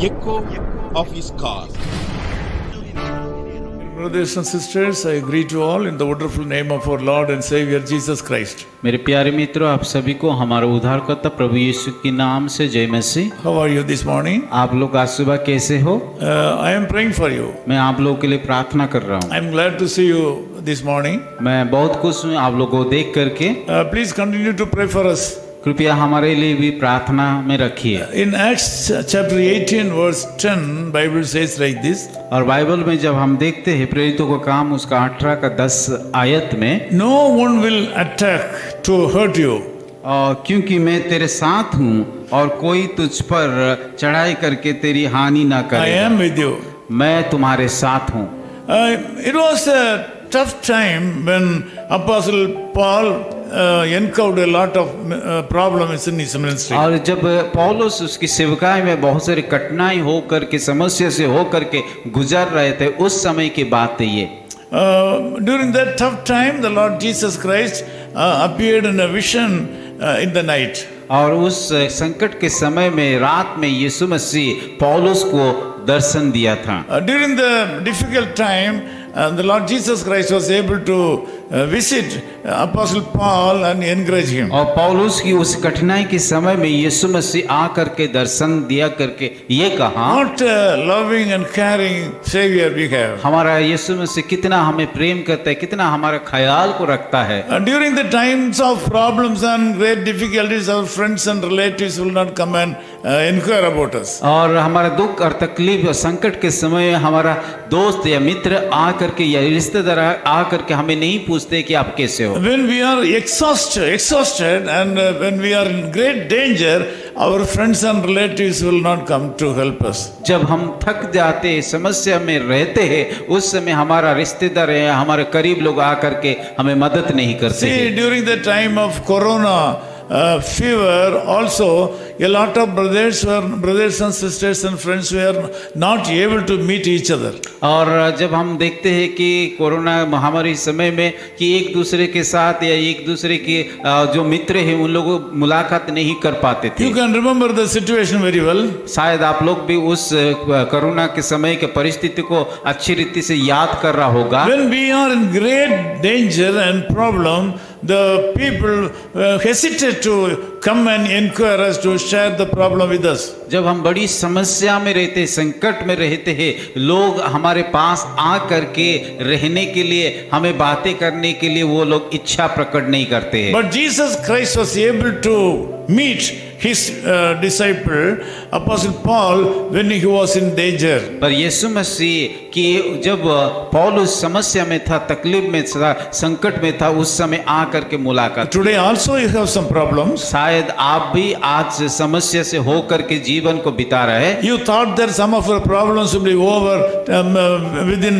echo of his call. Brothers and sisters, I greet you all in the wonderful name of our Lord and Savior Jesus Christ. मेरे प्यारे मित्रों, आप सभी को हमारा उद्धारकर्ता प्रभु यीशु के नाम से जय मसीह। How are you this morning? आप लोग आज सुबह कैसे हो? I am praying for you. मैं आप लोगों के लिए प्रार्थना कर रहा हूँ। I am glad to see you this morning. मैं बहुत खुश हूँ आप लोगों को देख करके। Please continue to pray for us. कृपया हमारे लिए भी प्रार्थना में रखिए। In Acts chapter 18 verse 10, Bible says like this. और बाइबल में जब हम देखते हैं प्रेरितों का काम उसका 18 का 10 आयत में, No one will attack to hurt you. क्योंकि मैं तेरे साथ हूँ और कोई तुझ पर चढ़ाई करके तेरी हानि ना I करेगा। am with you. मैं तुम्हारे साथ हूँ। It was a tough time when Apostle Paul encountered a lot of problems in his ministry. और जब पौलुस उसकी सेवकाई में बहुत सारी कठिनाई हो करके समस्या से हो करके गुजर रहे थे, उस समय की बात है ये। During that tough time, the Lord Jesus Christ appeared in a vision in the night. और उस संकट के समय में रात में यीशु मसीह पौलुस को दर्शन दिया था। During the difficult time, the Lord Jesus Christ was able to visit Apostle Paul and encourage him. और पौलुस की उस कठिनाई के समय में यीशु मसीह आ करके दर्शन दिया करके ये कहा, What a loving and caring Savior we have. हमारा यीशु मसीह कितना हमें प्रेम करता है, कितना हमारा ख्याल को रखता है। During the times of problems and great difficulties, our friends and relatives will not come and inquire about us. और हमारा दुख और तकलीफ और संकट के समय हमारा दोस्त या मित्र आ करके या रिश्तेदार आ करके हमें नहीं पूछते कि आप कैसे हो। When we are exhausted and when we are in great danger, our friends and relatives will not come to help us. जब हम थक जाते समस्या में रहते हैं, उस समय हमारा रिश्तेदार या हमारे करीब लोग आ करके हमें मदद नहीं करते See, हैं। during the time of corona fever, also a lot of brothers and sisters and friends were not able to meet each other. और जब हम देखते हैं कि कोरोना महामारी समय में कि एक दूसरे के साथ या एक दूसरे के जो मित्र हैं उन लोगों मुलाकात नहीं कर पाते थे। You can remember the situation very well. शायद आप लोग भी उस कोरोना के समय के परिस्थिति को अच्छी रीति से याद कर रहा होगा। When we are in great danger and problem, the people hesitate to come and inquire us, to share the problem with us. जब हम बड़ी समस्या में रहते, संकट में रहते हैं, लोग हमारे पास आ करके रहने के लिए, हमें बातें करने के लिए वो लोग इच्छा प्रकट नहीं करते हैं। But Jesus Christ was able to meet his disciple Apostle Paul when he was in danger. पर यीशु मसीह कि जब पौलुस समस्या में था, तकलीफ में था, संकट में था, उस समय आ करके मुलाकात। Today also you have some problems. शायद आप भी आज समस्या से हो करके जीवन को बिता रहे हैं। You thought that some of your problems will be over within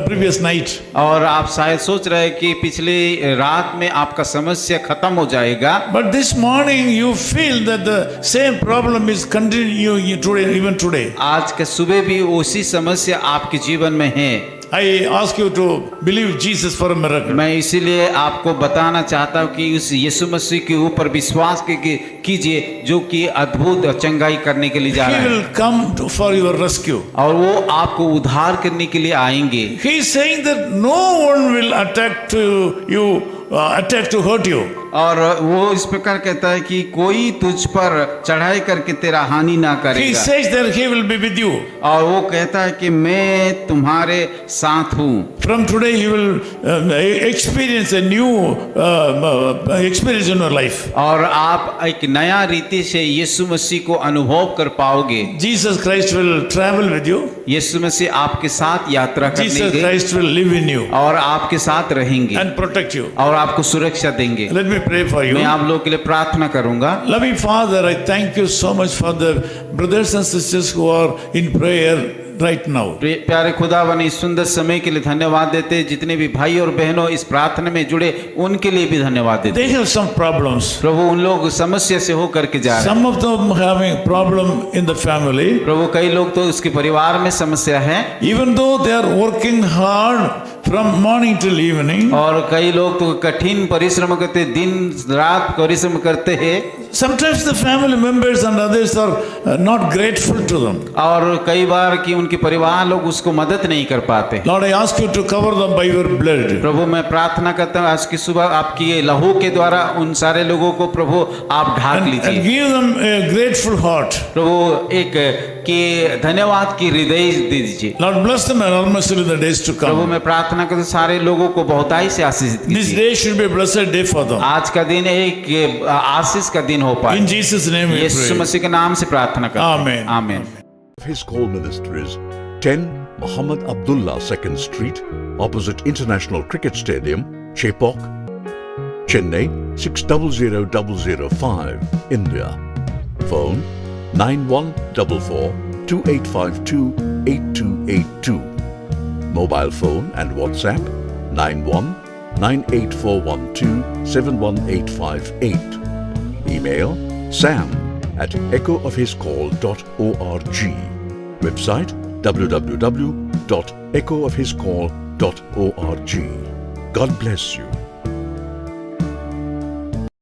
previous night. और आप शायद सोच रहे हैं कि पिछले रात में आपका समस्या खत्म हो जाएगा। But this morning you feel that the same problem is continuing today, even today. आज के सुबह भी उसी समस्या आपके जीवन में है। I ask you to believe Jesus for a miracle. मैं इसीलिए आपको बताना चाहता हूँ कि उस यीशु मसीह के ऊपर विश्वास कीजिए जो कि अद्भुत चंगाई करने के लिए जा रहा He है will come for your rescue. और वो आपको उद्धार करने के लिए आएंगे। He is saying that no one will attack to hurt you. और वो इस प्रकार कहता है कि कोई तुझ पर चढ़ाई करके तेरा हानि ना He करेगा। says that he will be with you. और वो कहता है कि मैं तुम्हारे साथ हूँ। From today you will experience a new experience in your life. और आप एक नया रीति से यीशु मसीह को अनुभव कर पाओगे। Jesus Christ will travel with you. यीशु मसीह आपके साथ यात्रा Jesus करेंगे Christ will live in you और आपके साथ रहेंगे and protect you. और आपको सुरक्षा देंगे। Let me pray for you. मैं आप लोगों के लिए प्रार्थना करूंगा। Loving Father, I thank you so much for the brothers and sisters who are in prayer right now. प्यारे खुदावन, इस सुंदर समय के लिए धन्यवाद देते हैं। जितने भी भाई और बहनों इस प्रार्थना में जुड़े उनके लिए भी धन्यवाद देते They have some problems. हैं। प्रभु उन लोग समस्या से हो करके जा रहे हैं। Some of them having problem in the family. प्रभु कई लोग तो उसके परिवार में समस्या है। Even though they are working hard from morning till evening. और कई लोग तो कठिन परिश्रम करते, दिन रात परिश्रम करते हैं। Sometimes the family members and others are not grateful to them. और कई बार कि उनके परिवार लोग उसको मदद नहीं कर पाते। Lord, I ask you to cover them by your blood. प्रभु मैं प्रार्थना करता हूँ आज की सुबह आपकी ये लहू के द्वारा उन सारे लोगों को प्रभु आप ढाक And लीजिए। give them a grateful heart. प्रभु एक कि धन्यवाद की हृदय दे दीजिए। Lord, bless them enormously in the days to Prabhu come. मैं प्रार्थना करता हूँ सारे लोगों को बहुताई से आशीषित This कीजिए। day should be a blessed day for them. आज का दिन एक आशीष का दिन हो पाए। In Jesus' name we Yeshu pray. मसीह के नाम से प्रार्थना करते हैं। Amen. आमीन। His call ministries 10 Muhammad Abdullah 2nd Street, opposite International Cricket Stadium, Chepauk, Chennai 600005, India. Phone 9144 2852 8282. Mobile phone and WhatsApp 91 98412 71858. Email sam@echoofhiscall.org. Website www.echoofhiscall.org. God bless you.